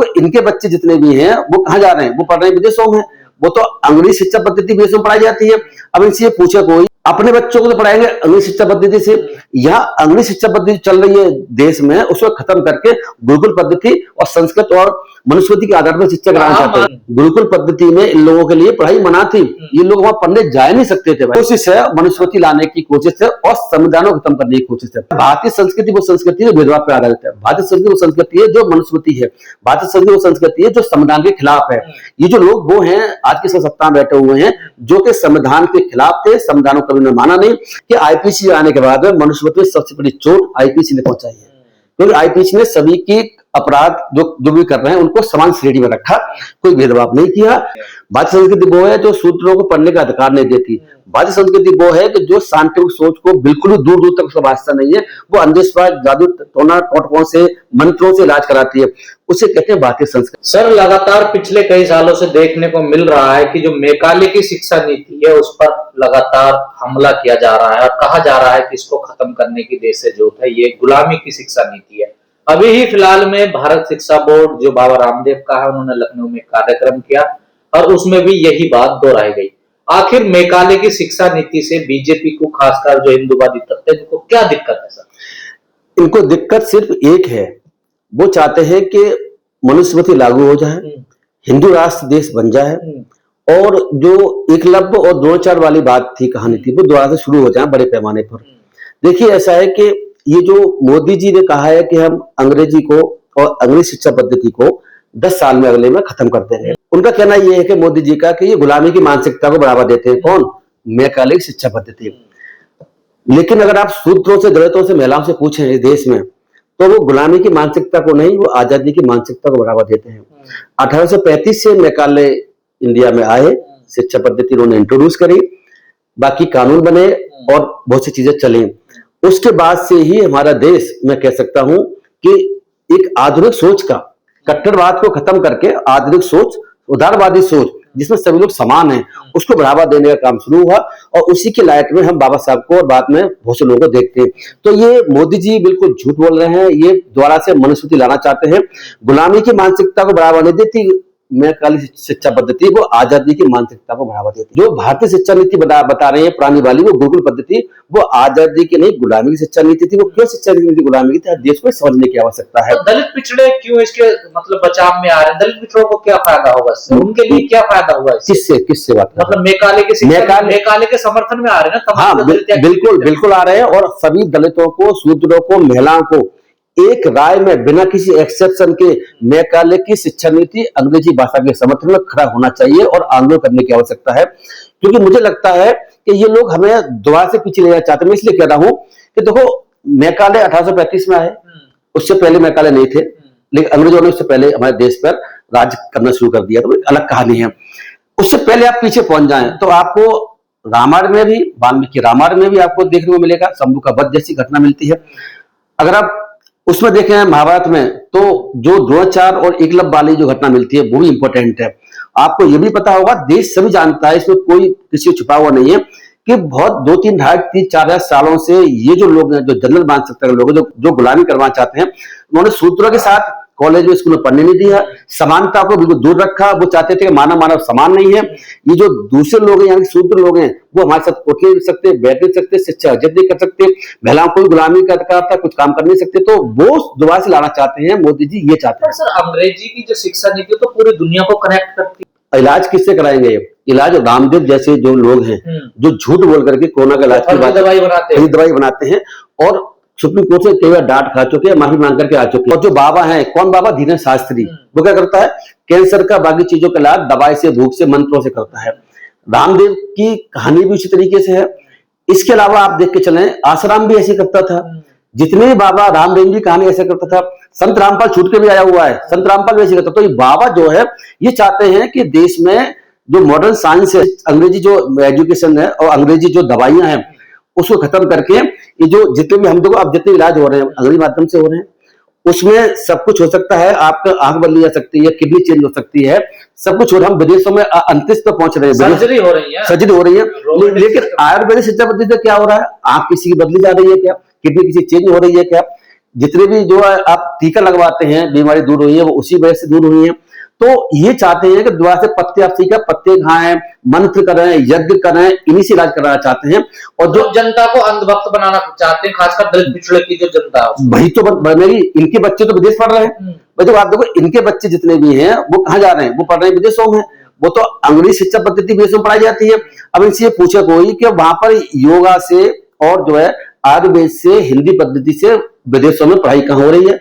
तो इनके बच्चे जितने भी हैं वो कहाँ जा रहे हैं, वो पढ़ रहे हैं विदेशों में, वो तो अंग्रेजी शिक्षा पद्धति विदेशों में पढ़ाई जाती है। अब इनसे ये पूछे कोई अपने बच्चों को तो पढ़ाएंगे अंग्रेजी शिक्षा पद्धति से, यहाँ अंग्रेजी शिक्षा पद्धति चल रही है देश में, उसको खत्म करके गुरुकुल पद्धति और संस्कृत और मनुस्मृति के आधार पर शिक्षा कराना चाहते हैं। गुरुकुल पद्धति में इन लोगों के लिए पढ़ाई मना थी, ये लोग वहां पढ़ने जा नहीं सकते थे। कोशिश है मनुस्मृति लाने की कोशिश है और संविधान को खत्म करने की कोशिश है। भारतीय संस्कृति वो संस्कृति है भेदभाव पर आधारित है, भारतीय संस्कृति वो संस्कृति है जो मनुस्मृति है, भारतीय संस्कृति वो संस्कृति है जो संविधान के खिलाफ है। ये जो लोग वो हैं आज के सत्ता में बैठे हुए हैं जो कि संविधान के खिलाफ थे, संविधान को कभी माना नहीं कि आईपीसी आने के बाद मनुस्मृति में सबसे बड़ी चोट आईपीसी ने पहुंचाई है, क्योंकि आईपीसी ने सभी की अपराध जो भी कर रहे हैं उनको समान श्रेणी में रखा, कोई भेदभाव नहीं किया। भारतीय संस्कृति वो है जो शूद्रों को पढ़ने का अधिकार नहीं देती, भारतीय संस्कृति वो है कि जो साइंटिफिक सोच को बिल्कुल दूर दूर तक समझता नहीं है, वो अंधविश्वास जादू टोना टोटकों से मंत्रों से इलाज कराती है, उसे कहते हैं भारतीय संस्कृति। सर लगातार पिछले कई सालों से देखने को मिल रहा है कि जो मैकाले की शिक्षा नीति है उस पर लगातार हमला किया जा रहा है और कहा जा रहा है कि इसको खत्म करने की देश से जरूरत है, ये गुलामी की शिक्षा नीति है। अभी ही फिलहाल में भारत शिक्षा बोर्ड जो बाबा रामदेव का है उन्होंने लखनऊ में कार्यक्रम किया और उसमें भी यही बात दोहराई गई। आखिर मैकाले की शिक्षा नीति से बीजेपी को खासकर जो हिंदूवादी तत्व है इनको क्या दिक्कत है सर? इनको दिक्कत सिर्फ एक है, वो चाहते हैं कि मनुस्मृति लागू हो जाए, हिंदू राष्ट्र देश बन जाए और जो एकलव्य और द्रोणाचार्य वाली बात थी कहानी थी वो दोबारा से शुरू हो जाए बड़े पैमाने पर। देखिए ऐसा है कि ये जो मोदी जी ने कहा है कि हम अंग्रेजी को और अंग्रेजी शिक्षा पद्धति को 10 साल में अगले में खत्म कर देंगे, उनका कहना यह है कि मोदी जी का कि ये गुलामी की मानसिकता को बढ़ावा देते हैं। कौन? मैकाले की शिक्षा पद्धति। लेकिन अगर आप शूद्रों से दलितों से महिलाओं से पूछें इस देश में तो वो गुलामी की मानसिकता को नहीं, वो आजादी की मानसिकता को बढ़ावा देते हैं। 1835 से मैकाले इंडिया में आए, शिक्षा पद्धति उन्होंने इंट्रोड्यूस करी, बाकी कानून बने और बहुत सी चीजें चली। उसके बाद से ही हमारा देश मैं कह सकता हूं कि एक आधुनिक सोच का, कट्टरवाद को खत्म करके आधुनिक सोच, उदारवादी सोच जिसमें सभी लोग समान हैं, उसको बढ़ावा देने का काम शुरू हुआ और उसी के लाइट में हम बाबा साहब को और बाद में बहुत से लोगों को देखते हैं। तो ये मोदी जी बिल्कुल झूठ बोल रहे हैं, ये दोबारा से मनुस्मृति लाना चाहते हैं। गुलामी की मानसिकता को बढ़ावा नहीं देती मैकाले शिक्षा पद्धति, वो आजादी की मानसिकता को बढ़ावा देती है। जो भारतीय शिक्षा नीति बता रहे हैं पुरानी वाली, वो गुरुकुल पद्धति, वो आजादी की नहीं गुलामी की शिक्षा नीति थी। वो क्यों शिक्षा नीति गुलामी की थी, देश को समझने की आवश्यकता है। तो दलित पिछड़े क्यों इसके मतलब बचाव में आ रहे हैं? दलित पिछड़ों को क्या फायदा होगा इससे? उनके लिए क्या फायदा होगा इससे? किससे बात मतलब मैकाले के समर्थन में आ रहे हैं ना? हाँ बिल्कुल आ रहे हैं और सभी दलितों को, शूद्रों को, महिलाओं को एक राय में बिना किसी एक्सेप्शन के मैकाले की शिक्षा नीति अंग्रेजी भाषा के समर्थन में खड़ा होना चाहिए और आंदोलन करने की आवश्यकता है। क्योंकि मुझे लगता है कि ये लोग हमें दोबारा से पीछे ले जाना चाहते हैं। मैं इसलिए कह रहा हूं कि देखो मैकाले 1835 में आए, उससे पहले मैकाले नहीं थे, लेकिन अंग्रेजों ने उससे पहले हमारे देश पर राज करना शुरू कर दिया, तो एक अलग कहानी है। उससे पहले आप पीछे पहुंच जाएं तो आपको रामायण में भी, वाल्मीकि रामायण में भी आपको देखने को मिलेगा शंभू का वध जैसी घटना मिलती है। अगर आप उसमें देखें महाभारत में तो जो द्रोणाचार्य और एकलव्य वाली जो घटना मिलती है वो भी इंपॉर्टेंट है। आपको ये भी पता होगा, देश सभी जानता है, इसमें कोई किसी छुपा हुआ नहीं है कि बहुत 2-3, 2.5, 4 सालों से ये जो लोग हैं, जो जनरल मानसिकता के लोग जो गुलामी करवाना चाहते हैं, उन्होंने सूत्रों के साथ कॉलेज में स्कूल में पढ़ने नहीं दिया, समानता को बिल्कुल दूर रखा। वो चाहते थे कि मानव समान नहीं है। ये जो दूसरे लोग हैं यानी शूद्र लोग हैं वो हमारे साथ उठ नहीं सकते, बैठ नहीं सकते, शिक्षा अर्जित नहीं कर सकते, महिलाओं को भी गुलामी का अधिकार था, कुछ काम कर नहीं सकते, तो वो दोबारा से लाना चाहते हैं मोदी जी, ये चाहते हैं। सर अंग्रेजी की जो शिक्षा नीति तो पूरी दुनिया को कनेक्ट करती है। इलाज किससे कराएंगे? इलाज रामदेव जैसे जो लोग हैं जो झूठ बोल करके कोरोना का इलाज की दवाई बनाते हैं और सुप्रीम कोर्ट से कई बार डांट खा चुके हैं, माफी मांग करके आ चुके हैं। और जो बाबा हैं, कौन बाबा? धीरेन्द्र शास्त्री, वो क्या करता है? कैंसर का बाकी चीजों का इलाज दवाई से, भूख से, मंत्रों से करता है। रामदेव की कहानी भी उसी तरीके से है। इसके अलावा आप देख के चलें, आसाराम भी ऐसे करता था। जितने भी बाबा, रामदेव जी कहानी ऐसे करता था। संत रामपाल छूट के भी आया हुआ है, संत रामपाल भी ऐसे करता। तो ये बाबा जो है ये चाहते हैं कि देश में जो मॉडर्न साइंस है, अंग्रेजी जो एजुकेशन है और अंग्रेजी जो दवाइयां हैं उसको खत्म करके ये जो जितने भी हम देखो अब जितने इलाज हो रहे हैं अंग्रेजी माध्यम से हो रहे हैं, उसमें सब कुछ हो सकता है। आपका आंख बदली जा सकती है, किडनी चेंज हो सकती है, सब कुछ हो रहा है। हम विदेशों में अंतरिक्ष पर पहुंच रहे हैं, सर्जरी हो रही है। लेकिन आयुर्वेदिक शिक्षा पद्धति से क्या हो रहा है? आंख किसी की बदली जा रही है क्या? किडनी किसी चेंज हो रही है क्या? जितने भी जो है आप टीका लगवाते हैं, बीमारी दूर हुई है, वो उसी वजह से दूर हुई है। तो ये चाहते हैं कि दोबारा से पत्ते, आप सीखा पत्ते खाएं, मंत्र करें, यज्ञ करें, इन्हीं से इलाज कराना चाहते हैं। और जो जनता को अंधभक्त बनाना चाहते हैं, खासकर दलित पिछड़े की जो जनता है, वही तो बनेगी। इनके बच्चे तो विदेश पढ़ रहे हैं। तो आप देखो, इनके बच्चे जितने भी हैं वो कहाँ जा रहे हैं? वो पढ़ रहे हैं विदेशों में। वो तो अंग्रेजी शिक्षा पद्धति विदेशों में पढ़ाई जाती है। अब इनसे ये पूछा कोई कि वहां पर योगा से और जो है आयुर्वेद से, हिंदी पद्धति से विदेशों में पढ़ाई कहाँ हो रही है?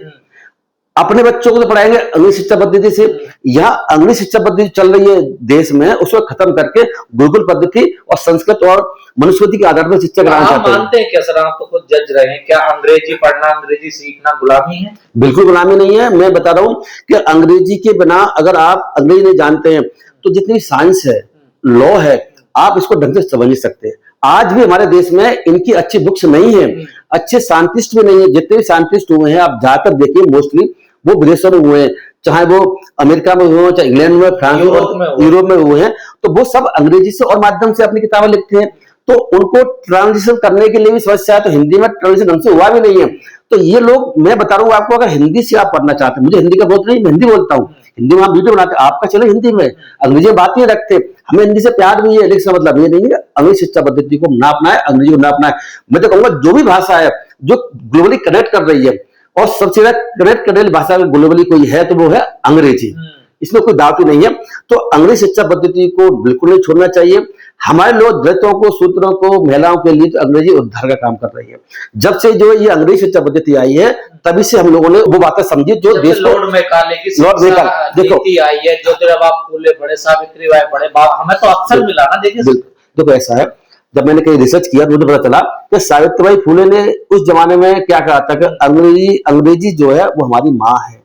अपने बच्चों को तो पढ़ाएंगे अंग्रेजी शिक्षा पद्धति से। यहाँ अंग्रेजी शिक्षा पद्धति चल रही है देश में, उसको खत्म करके गुरुकुल पद्धति और संस्कृत और मनुस्मृति के आधार पर शिक्षा कराना चाहते हैं। मानते हैं क्या सर, आप तो खुद जज रहे हैं, क्या अंग्रेजी पढ़ना, अंग्रेजी सीखना गुलामी है? बिल्कुल गुलामी नहीं है। मैं बता रहा हूँ कि अंग्रेजी के बिना अगर आप अंग्रेजी नहीं जानते हैं तो जितनी साइंस है, लॉ है, आप इसको ढंग से समझ नहीं सकते। आज भी हमारे देश में इनकी अच्छी बुक्स नहीं है, अच्छे साइंटिस्ट भी नहीं है। जितने भी साइंटिस्ट हुए हैं आप ज्यादातर देखिए, मोस्टली वो विदेशों में हुए हैं, चाहे वो अमेरिका में हुए, चाहे इंग्लैंड में, फ्रांस में, यूरोप में हुए हैं। तो वो सब अंग्रेजी से और माध्यम से अपनी किताबें लिखते हैं। तो उनको ट्रांसलेशन करने के लिए भी समस्या है, तो हिंदी में ट्रांसलेशन ढंग से हुआ भी नहीं है। तो ये लोग, मैं बता रहा हूँ आपको, अगर हिंदी से आप पढ़ना चाहते हैं, मुझे हिंदी का बहुत नहीं, मैं हिंदी बोलता हूँ, हिंदी में आप वीडियो बनाते हैं, आपका चलो हिंदी में, अंग्रेजी में बात नहीं रखते। हमें हिंदी से प्यार भी है, लेकिन इसका मतलब ये नहीं है अंग्रेजी शिक्षा पद्धति को ना अपनाए, अंग्रेजी को ना अपनाए। मैं तो कहूंगा जो भी भाषा है जो ग्लोबली कनेक्ट कर रही है और सबसे ज्यादा कनेक्ट करने वाली भाषा अगर ग्लोबली कोई है तो वो है अंग्रेजी। इसमें कोई डाउट ही नहीं है। तो अंग्रेजी शिक्षा पद्धति को बिल्कुल नहीं छोड़ना चाहिए। हमारे लोग दलितों को, शूद्रों को, महिलाओं के लिए तो अंग्रेजी उद्धार का काम कर रही है। जब से जो ये अंग्रेजी शिक्षा पद्धति आई है, तभी से हम लोगों ने वो बातें समझी जो देश को लॉर्ड मैकाले की नीति आई है, ज्योतिराव फूले पढ़े, सावित्रीबाई पढ़े, हमें तो अक्सर मिला ना। देखो ऐसा है, जब मैंने कहीं रिसर्च किया तो मुझे पता चला कि सावित्रीबाई फूले ने उस जमाने में क्या कहा था कि अंग्रेजी जो है वो हमारी माँ है।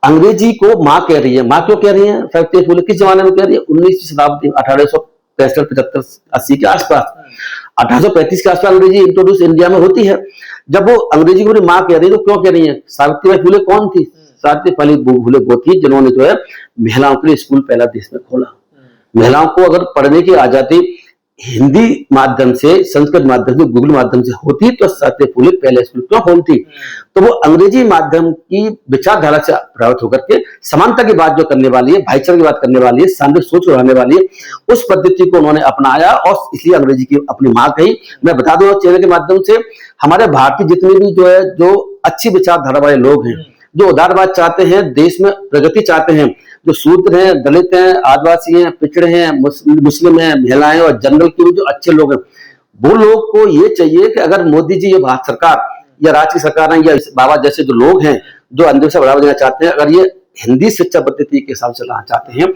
अंग्रेजी को माँ कह रही है। माँ क्यों कह रही है सावित्रीबाई फूले? किस जमाने में कह रही है? 19वीं शताब्दी, 1865, 75, 80 के आसपास, 1835 के आसपास अंग्रेजी इंट्रोड्यूस इंडिया में होती है। जब वो अंग्रेजी को अपनी माँ कह रही है तो क्यों कह रही है? सावित्रीबाई फूले कौन थी? सावित्रीबाई फूले वो थी जिन्होंने जो है महिलाओं के लिए स्कूल पहला देश में खोला। महिलाओं को अगर पढ़ने की आजादी हिंदी माध्यम से, संस्कृत माध्यम से, गूगल माध्यम से होती तो सावित्रीबाई फूले पहले स्कूल क्यों खोलती? तो वो अंग्रेजी माध्यम की विचारधारा से प्रभावित होकर के समानता की बात जो करने वाली है, भाईचारे की बात करने वाली है, सामाजिक सोच बढ़ाने वाली है, उस पद्धति को उन्होंने अपनाया और इसलिए अंग्रेजी की अपनी मां कही। मैं बता दूं चैनल के माध्यम से, हमारे भारतीय जितने भी जो है जो अच्छी विचारधारा वाले लोग हैं, जो उदारवाद चाहते हैं, देश में प्रगति चाहते हैं, जो शूद्र हैं, दलित हैं, आदिवासी हैं, पिछड़े हैं, मुस्लिम हैं, महिलाएं और जनरल के भी जो अच्छे लोग हैं, वो लोग को ये चाहिए कि अगर मोदी जी, ये भारत सरकार या राज्य की सरकार है या बाबा जैसे जो लोग हैं जो अंधविश्वास बढ़ावा देना चाहते हैं, अगर ये हिंदी शिक्षा पद्धति के साथ चलाना चाहते हैं,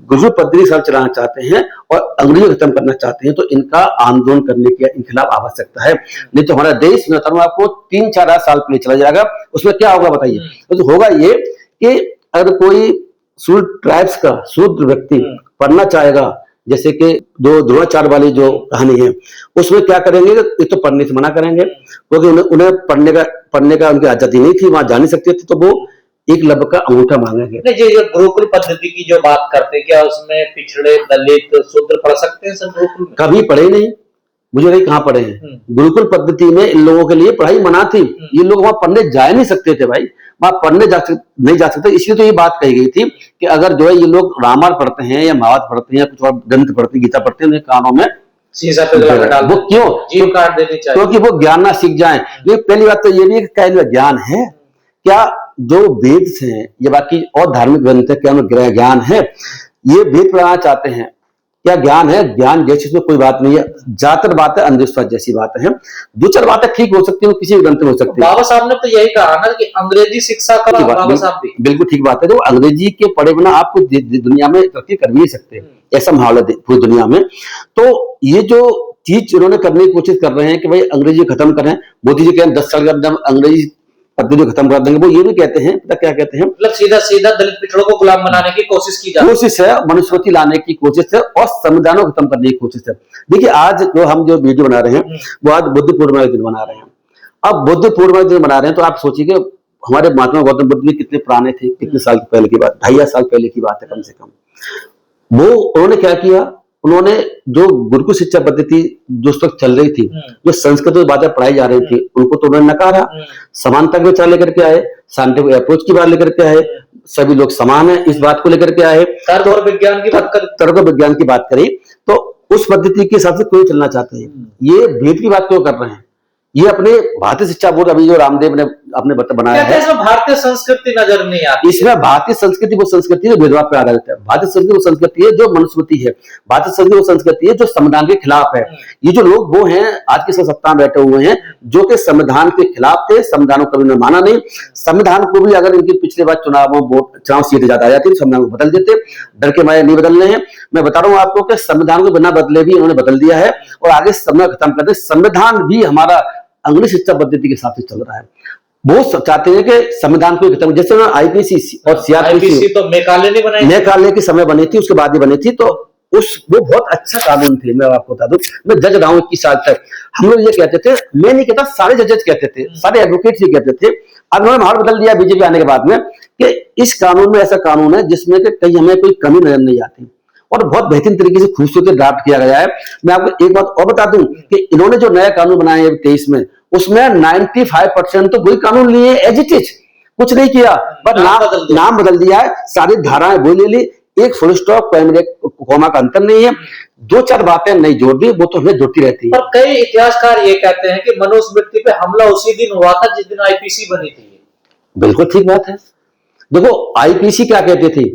गुरुकुल पद्धति के साथ चलाना चाहते हैं और अंग्रेजी खत्म करना चाहते हैं, तो इनका आंदोलन करने की इनके खिलाफ आवश्यकता है। नहीं तो हमारा देश में आपको 3-4 साल पहले चला जाएगा। उसमें क्या होगा बताइए? तो होगा ये कि अगर कोई शूद्र ट्राइब्स का शूद्र व्यक्ति पढ़ना चाहेगा, जैसे कि जो द्रोणाचार्य वाली जो कहानी है, उसमें क्या करेंगे? एक तो पढ़ने से मना करेंगे क्योंकि उन्हें पढ़ने का उनकी आजादी नहीं थी, वहां जा नहीं सकते थे, तो वो एक लब का अंगूठा मांगेंगे। नहीं, जो गुरुकुल पद्धति की जो बात करते हैं, क्या उसमें पिछड़े, दलित, शूद्र पढ़ सकते हैं सर गुरुकुल में? कभी पढ़े नहीं, मुझे नहीं कहाँ पढ़े हैं। गुरुकुल पद्धति में इन लोगों के लिए पढ़ाई मना थी। ये लोग वहां पढ़ने जा नहीं सकते थे भाई, वहां पढ़ने नहीं जा सकते। इसलिए तो ये बात कही गई थी कि अगर जो है ये लोग रामायण पढ़ते हैं या महाभारत पढ़ते हैं या कुछ और ग्रंथ पढ़ते हैं, गीता पढ़ते हैं, उन्हें कानों में शीशा पे लगा डाल, वो क्यों? जीभ काट देनी चाहिए, क्योंकि वो ज्ञान ना सीख जाए। लेकिन पहली बात तो ये भी क्या इनमें ज्ञान है? क्या जो वेद हैं या बाकी और धार्मिक ग्रंथ है, क्या उनमें ज्ञान है? ये वेद पढ़ाना चाहते हैं, क्या ज्ञान है? ज्ञान जैसी इसमें कोई बात नहीं है। ज्यादातर बातें अंधविश्वास जैसी बातें हैं। 2-4 बातें ठीक हो सकती है, किसी भी ग्रंथ में हो सकती है। बाबा साहब ने तो यही कहा ना कि अंग्रेजी शिक्षा का, बाबा साहब भी बिल्कुल ठीक बात है। तो अंग्रेजी के पढ़े बिना आप दुनिया में तरक्की कर भी नहीं सकते, ऐसा माहौल है पूरी दुनिया में। तो ये जो चीज उन्होंने करने की कोशिश कर रहे हैं कि भाई अंग्रेजी खत्म करें, मोदी जी कहें 10 साल के अंदर अंग्रेजी पद्धति खत्म कर देंगे, वो ये भी कहते हैं, पता क्या कहते हैं? मतलब सीधा सीधा दलित पिछड़ों को गुलाम बनाने की कोशिश की जा, कोशिश है, मनुस्मृति लाने की कोशिश है और संविधान को खत्म करने की कोशिश है। देखिए आज जो हम जो वीडियो बना रहे हैं वो आज बुद्ध पूर्णिमा के दिन बना रहे हैं। अब बुद्ध पूर्णिमा के दिन बना रहे हैं तो आप सोचिए कि हमारे महात्मा गौतम बुद्ध भी कितने पुराने थे, कितने साल पहले की बात, 2500 साल पहले की बात है कम से कम। वो उन्होंने क्या किया? उन्होंने जो गुरुकुल शिक्षा पद्धति जो उस वक्त चल रही थी, जो संस्कृत में बातें पढ़ाई जा रही थी, उनको तो उन्होंने नकारा। समानता के विचार लेकर के आए, साइंटिफिक अप्रोच की बात लेकर के आए, सभी लोग समान है इस बात को लेकर के आए, तर्क और विज्ञान की बात करें, तर्क और विज्ञान की बात करी, तो उस पद्धति के हिसाब से क्यों चलना चाहते हैं? ये भेद की बात क्यों कर रहे हैं? ये अपने भारतीय शिक्षा बोर्ड अभी जो रामदेव ने अपने बनाया है, इसमें भारतीय संस्कृति नजर नहीं आती। इसमें भारतीय संस्कृति वो संस्कृति है भेदभाव पर आधारित है। भारतीय संस्कृति वो संस्कृति है जो मनुस्मृति है। भारतीय संस्कृति वो संस्कृति है जो संविधान के खिलाफ है। ये जो लोग वो हैं आज के सत्ता में बैठे हुए हैं जो कि संविधान के खिलाफ थे, संविधान को कभी माना नहीं। संविधान को भी अगर इनकी पिछले बार चुनाव सीटें ज्यादा आ जाती तो संविधान को बदल देते, डर के मारे नहीं बदल रहे हैं। मैं बता रहा हूं आपको कि संविधान को बिना बदले भी इन्होंने बदल दिया है और आगे संविधान खत्म करते। संविधान भी हमारा अंग्रेजी शिक्षा पद्धति के हिसाब से चल रहा है। वो चाहते हैं कि संविधान को खत्म, जैसे आईपीसी और सीआरपीसी तो मेकाले ने बनाई, मेकाले के समय बनी थी, उसके बाद ही बनी थी, तो वो बहुत अच्छा कानून थे। मैं आपको बता दूं, मैं जज रहा हूं 21 साल तक। हम लोग ये कहते थे, मैं नहीं कहता, सारे जजेस कहते थे, सारे एडवोकेट ये कहते थे। अब उन्होंने माहौल बदल दिया बीजेपी आने के बाद में कि इस कानून में ऐसा कानून है जिसमें कि कहीं हमें कोई कमी नजर नहीं आती और बहुत बेहतरीन तरीके से खूबसूरती ड्राफ्ट किया गया है। मैं आपको एक बात और बता दूं कि इन्होंने जो नया कानून बनाया है 23 में, उसमें 95% तो वही कानून लिए एज इट इज, कुछ नहीं किया, बस नाम बदल दिया है, सारी धाराएं वो ले ली, एक फुल स्टॉप कॉमा का अंतर नहीं है, 2-4 बातें नहीं जोड़ दी, वो तो हमें जोड़ती रहती है। पर कई इतिहासकार ये कहते हैं कि मनुस्मृति पे हमला उसी दिन हुआ था जिस दिन आईपीसी बनी थी। बिल्कुल ठीक बात है। देखो आईपीसी क्या कहते थे,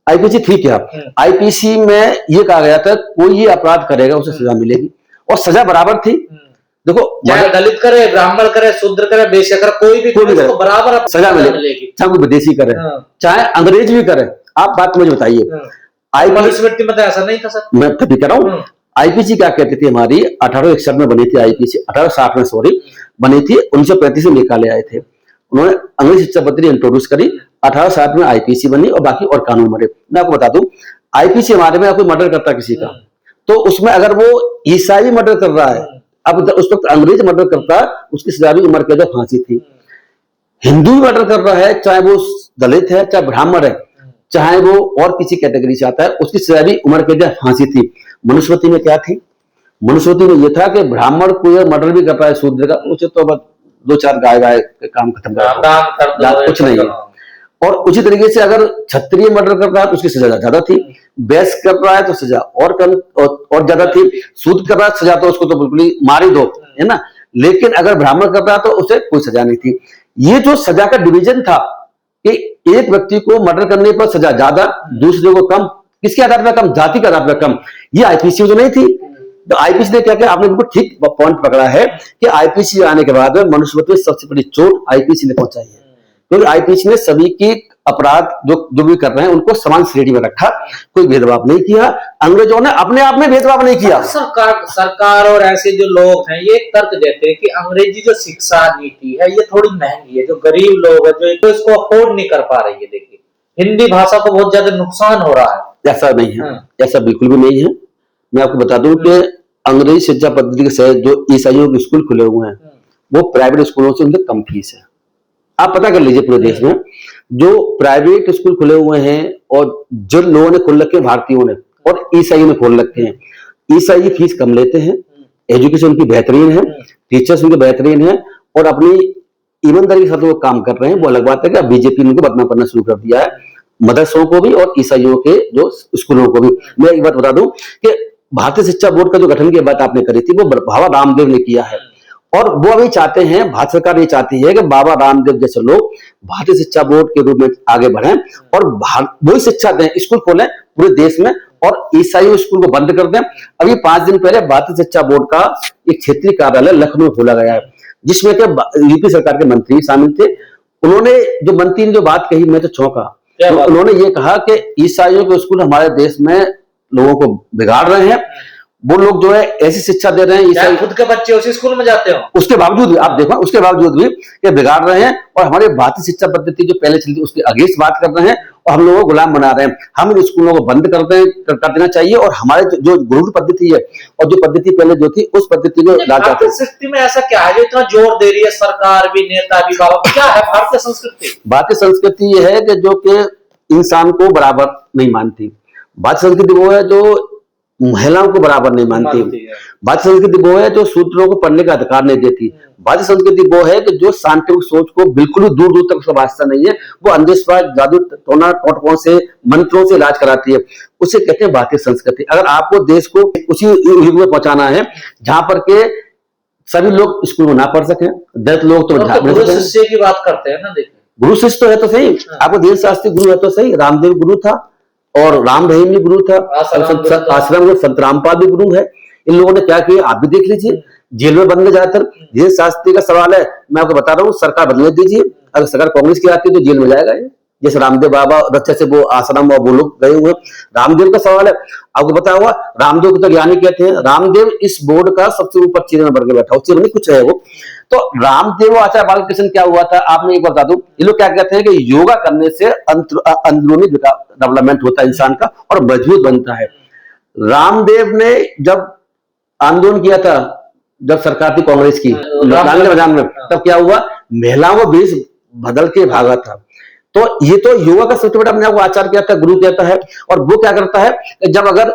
आईपीसी थी क्या? आईपीसी में ये कहा गया था कोई ये अपराध करेगा उसे सजा मिलेगी और सजा बराबर थी। देखो चाहे दलित करे, ब्राह्मण करे, शूद्र करे, बेशक करे, कोई भी करे, उसको बराबर सजा मिलेगी, चाहे कोई विदेशी करे, चाहे अंग्रेज भी करे। आप बात मुझे बताइए, मनुस्मृति में ऐसा नहीं था सर। मैं तभी कह रहा हूँ, आईपीसी क्या कहती थी हमारी 1861 में बनी थी, आईपीसी 1860 में सॉरी बनी थी, 1935 में निकाले आए थे। उन्होंने अंग्रेजी शिक्षा पद्धति इंट्रोड्यूस करी, 1860 में आईपीसी बनी और बाकी और कानून बने। मैं आपको बता दूं, आईपीसी हमारे में कोई मर्डर करता किसी का, तो उसमें अगर वो ईसाई मर्डर कर रहा है, अब उस वक्त अंग्रेज मर्डर करता, उसकी सजा भी उम्र कैद फांसी थी। हिंदू मर्डर कर रहा है, चाहे वो दलित है, चाहे ब्राह्मण है, चाहे वो और किसी कैटेगरी से आता है, उसकी सजा भी उम्र कैद फांसी थी। मनुस्मृति में क्या थी? मनुस्मृति में यह था कि ब्राह्मण कोई मर्डर भी कर रहा है शूद्र का, उसे तो बस 2-4 गाय काम खत्म कर कुछ नहीं है। और उसी तरीके से अगर क्षत्रिय मर्डर कर रहा है तो उसकी सजा ज्यादा थी, वैश्य कर रहा है तो सजा और कम और ज्यादा थी, शूद्र कर रहा है सजा तो उसको तो बिल्कुल ही मार ही दो, है ना। लेकिन अगर ब्राह्मण कर रहा है तो उसे कोई सजा नहीं थी। ये जो सजा का डिवीजन था कि एक व्यक्ति को मर्डर करने पर सजा ज्यादा, दूसरे को कम, किसके आधार पर कम? जाति के आधार पर कम। ये आईपीसी में तो नहीं थी। तो आईपीसी ने क्या किया, आपने बिल्कुल ठीक पॉइंट पकड़ा है कि आईपीसी आने के बाद में मनुस्मृति में सबसे बड़ी चोट आईपीसी ने पहुंचाई है, क्योंकि आईपीसी ने सभी की अपराध जो भी कर रहे हैं उनको समान श्रेणी में रखा, कोई भेदभाव नहीं किया। अंग्रेजों ने अपने आप में भेदभाव नहीं किया। सरकार और ऐसे जो लोग हैं ये एक तर्क देते हैं कि अंग्रेजी जो शिक्षा नीति है ये थोड़ी महंगी है, जो गरीब लोग है जो इसको अफोर्ड नहीं कर पा रही है। देखिए हिंदी भाषा को बहुत ज्यादा नुकसान हो रहा है। ऐसा नहीं है, ऐसा बिल्कुल भी नहीं है। मैं आपको बता दूं कि अंग्रेजी शिक्षा पद्धति के तहत जो ईसाइयों के स्कूल खुले हुए हैं वो प्राइवेट स्कूलों से उनसे कम फीस है। आप पता कर लीजिए पूरे देश में जो प्राइवेट स्कूल खुले हुए हैं और जो लोगों ने खोल रखे हैं, भारतीयों ने और ईसाइयों ने खोल रखे हैं, ईसाई फीस कम लेते हैं, एजुकेशन उनकी बेहतरीन है, टीचर्स उनके बेहतरीन है और अपनी ईमानदारी के साथ वो काम कर रहे हैं। वो अलग बात है कि बीजेपी ने उनको बदनाम करना शुरू कर दिया है, मदरसों को भी और ईसाइयों के जो स्कूलों को भी। मैं एक बात बता दूं कि भारतीय शिक्षा बोर्ड का जो गठन की बात आपने करी थी वो बाबा रामदेव ने किया है और वो अभी चाहते हैं, भारत सरकार ये चाहती है कि बाबा रामदेव जैसे लोग भारतीय शिक्षा बोर्ड के रूप में आगे बढ़ें और वही शिक्षा दें, स्कूल खोलें पूरे देश में और ईसाई स्कूल को बंद कर दें। अभी 5 दिन पहले भारतीय शिक्षा बोर्ड का एक क्षेत्रीय कार्यालय लखनऊ खोला गया है जिसमें के यूपी सरकार के मंत्री शामिल थे। उन्होंने जो मंत्री ने जो बात कही मैं तो चौंका। तो उन्होंने ये कहा कि ईसाइयों के स्कूल हमारे देश में लोगों को बिगाड़ रहे हैं, वो लोग जो है ऐसी शिक्षा दे रहे हैं, ईसाई खुद के बच्चे उसी स्कूल में जाते हो, उसके बावजूद भी आप देखो, उसके बावजूद भी ये बिगाड़ रहे हैं और हमारे भारतीय शिक्षा पद्धति जो पहले चलती उसके अगेंस्ट बात कर रहे हैं और हम लोगों को गुलाम बना रहे हैं। हम इन स्कूलों को बंद कर देना चाहिए और हमारे जो गुरुकुल पद्धति है और जो पद्धति पहले जो थी उस पद्धति को भारतीय संस्कृति में ऐसा क्या है जो इतना जोर दे रही है सरकार भी, नेता भी, बाबा क्या है भारतीय संस्कृति? भारतीय संस्कृति ये है कि जो कि इंसान को बराबर नहीं मानती। भारतीय संस्कृति वो है जो महिलाओं को बराबर नहीं मानती। है। भारतीय संस्कृति वो है जो शूद्रों को पढ़ने का अधिकार नहीं देती। भारतीय संस्कृति वो है कि जो साइंटिफिक सोच को बिल्कुल ही दूर दूर तक समझता नहीं है, वो अंधविश्वास, जादू टोना टोटकों से, मंत्रों से इलाज कराती है, उसे कहते हैं भारतीय संस्कृति। अगर आपको देश को उसी युग में पहुंचाना है जहां पर के सभी लोग स्कूल में ना पढ़ सके, दलित लोग तो गुरु शिष्य की बात करते हैं ना, देखिए गुरु शिष्य तो है तो सही, आपको दीन शास्त्री गुरु है तो सही, रामदेव गुरु था और राम रहीम भी गुरु था, आश्रम में संत रामपाल भी गुरु है। इन लोगों ने क्या किया आप भी देख लीजिए, जेल में बंद ज्यादातर। दीन शास्त्री का सवाल है, मैं आपको बता रहा हूँ, सरकार बदलने दीजिए, अगर सरकार कांग्रेस की आती है तो जेल में जाएगा ये। जैसे रामदेव बाबा रक्षा से वो आश्रम और वो लोग गए हुए। रामदेव का सवाल है, आपको पता होगा रामदेव को तो ज्ञानी कहते हैं, रामदेव इस बोर्ड का सबसे ऊपर चेयर में बढ़ के बैठा, चेयर में कुछ है वो। तो रामदेव आचार्य बालकृष्ण क्या हुआ था, आपने एक बार बता दूं, ये लोग क्या कहते हैं कि योगा करने से अंदरूनी डेवलपमेंट होता है इंसान का और मजबूत बनता है। रामदेव ने जब आंदोलन किया था, जब सरकार थी कांग्रेस की मैदान में, तब क्या हुआ, महिलाओं को वेश बदल के भागा था। तो ये तो योगा का सबसे बड़ा अपने आपको आचार्य कहता है, गुरु कहता है। और वो क्या करता है, जब अगर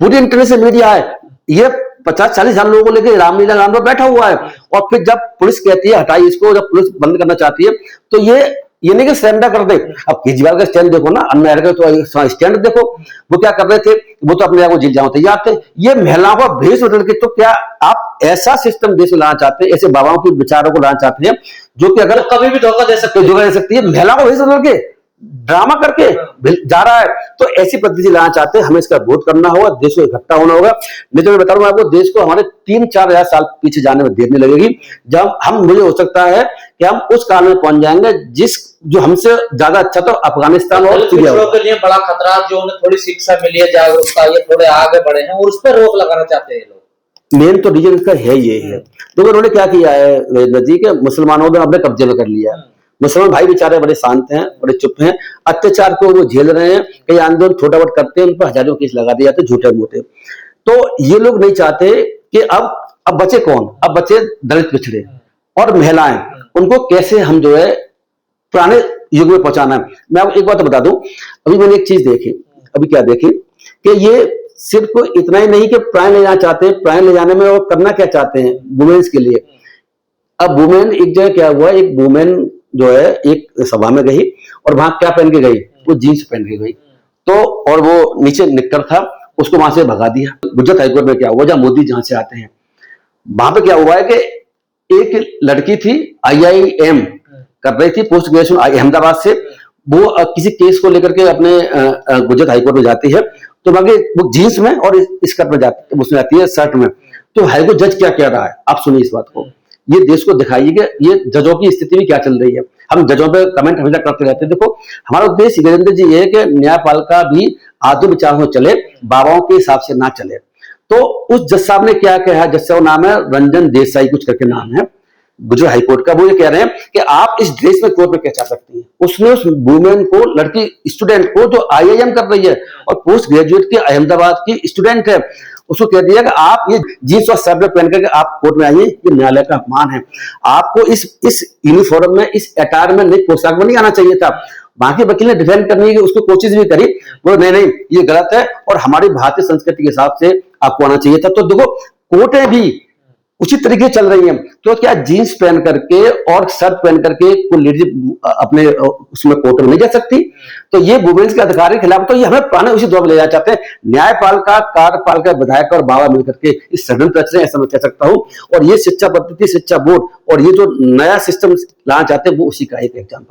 पूरी इंटरनेशनल मीडिया है, ये 50-40 हजार लोगों को लेकर रामलीला ग्राउंड पर बैठा हुआ है, और फिर जब पुलिस कहती है हटाइए इसको, जब पुलिस बंद करना चाहती है, तो ये नहीं कि सरेंडर कर दे। अब केजरीवाल का स्टैंड देखो ना, अन्य का तो स्टैंड देखो, वो क्या कर रहे थे, वो तो अपने आप को जेल जाने तैयार थे। ये महिलाओं का भेष बदल के, तो क्या आप ऐसा सिस्टम देश में लाना चाहते हैं, ऐसे बाबाओं के विचारों को लाना चाहते हैं जो कि अगर तो कभी भी धोखा दे सकती है, महिलाओं को भेष बदल के ड्रामा करके जा रहा है, तो ऐसी पद्धति लाना चाहते हैं। हमें इसका विरोध करना होगा, देश को इकट्ठा होना होगा। नहीं तो मैं बता रहा हूं आपको, देश को हमारे 3-4 हजार साल पीछे जाने में देर नहीं लगेगी, जब मुझे हो सकता है कि हम उस काल में पहुंच जाएंगे जो हमसे ज्यादा अच्छा तो अफगानिस्तान और सीरिया के लिए बड़ा खतरा, जो उन्हें थोड़ी शिक्षा मिली है, जागरूकता, ये थोड़े आगे बढ़े हैं और उस पर रोक लगाना चाहते हैं लोग। मेन तो रीजन इसका है ये है। देखो उन्होंने क्या किया है जी के, मुसलमानों ने अपने कब्जे में कर लिया। मुसलमान भाई बेचारे बड़े शांत हैं, बड़े चुप हैं, अत्याचार को वो झेल रहे हैं, कई आंदोलन छोटा मोटा करते हैं, उन पर हजारों केस लगा दिए जाते झूठे मोटे। तो ये लोग नहीं चाहते कि अब बचे कौन, अब बचे दलित पिछड़े और महिलाएं, उनको कैसे हम जो है पुराने युग में पहुंचाना है। मैं आपको एक बात बता दूं, अभी मैंने एक चीज देखी, अभी क्या देखी कि ये सिर्फ इतना ही नहीं कि प्राण ले जाना चाहते हैं, प्राण ले जाने में वो करना क्या चाहते हैं वुमेन्स के लिए। अब वुमेन एक जगह क्या हुआ, एक वुमेन जो है एक सभा में गई और वहां क्या पहन के गई, वो जीन्स पहन के गई, तो और वो नीचे निक्कर था, उसको वहां से भगा दिया। गुजरात हाईकोर्ट में क्या हुआ, जहां मोदी जहां से आते हैं, वहां पे क्या हुआ है कि एक लड़की थी IIM कर रही थी पोस्ट ग्रेजुएशन अहमदाबाद से, वो किसी केस को लेकर के अपने गुजरात हाईकोर्ट में जाती है, तो बाकी वो जीन्स में और स्कर्ट में जाती है, उसमें जाती है शर्ट में। तो हाईकोर्ट जज क्या कह रहा है, आप सुनिए इस बात को, ये देश को दिखाइए कि ये जजों की स्थिति में क्या चल रही है। हम जजों पे कमेंट हमेशा करते रहते हैं। देखो हमारा उद्देश्य वीरेंद्र जी ये है कि न्यायपालिका भी आधुनिक विचारों से चले, बाबाओं के हिसाब से ना चले। तो उस जज साहब ने क्या कहा, जज साहब नाम है रंजन देसाई कुछ करके नाम है, गुजरात हाईकोर्ट का, वो ये कह रहे हैं कि आप इस ड्रेस में कोर्ट में क्या चाह सकती हैं। उसने उस वुमेन को, लड़की स्टूडेंट को जो IIM कर रही है और पोस्ट ग्रेजुएट की अहमदाबाद की स्टूडेंट है, उसको कह दिया कि आप ये जींस और शर्ट पहन करके आप कोर्ट में आइए, ये न्यायालय का अपमान है। आपको इस यूनिफॉर्म में, इस अटायर में, नई पोशाक में नहीं आना चाहिए था। बाकी वकील ने डिफेंड करने की उसको कोशिश भी करी, वो नहीं ये गलत है और हमारी भारतीय संस्कृति के हिसाब से आपको आना चाहिए था। तो देखो कोर्टें भी उसी तरीके चल रही हैं। तो क्या जीन्स पहन करके और शर्ट पहन करके कोई लेडीज अपने उसमें कोर्ट में नहीं जा सकती? तो ये वुमेन्स के अधिकार के खिलाफ, तो ये हमें पुराने उसी दौर में ले जाना चाहते हैं। न्यायपालिका, कार्यपालिका, विधायक और बाबा मिलकर के इस षड्यंत्र रच रहे हैं, ऐसा मैं कह सकता हूं। और ये शिक्षा पद्धति, शिक्षा बोर्ड और ये जो नया सिस्टम लाना चाहते हैं, वो उसी का एक एग्जाम्पल।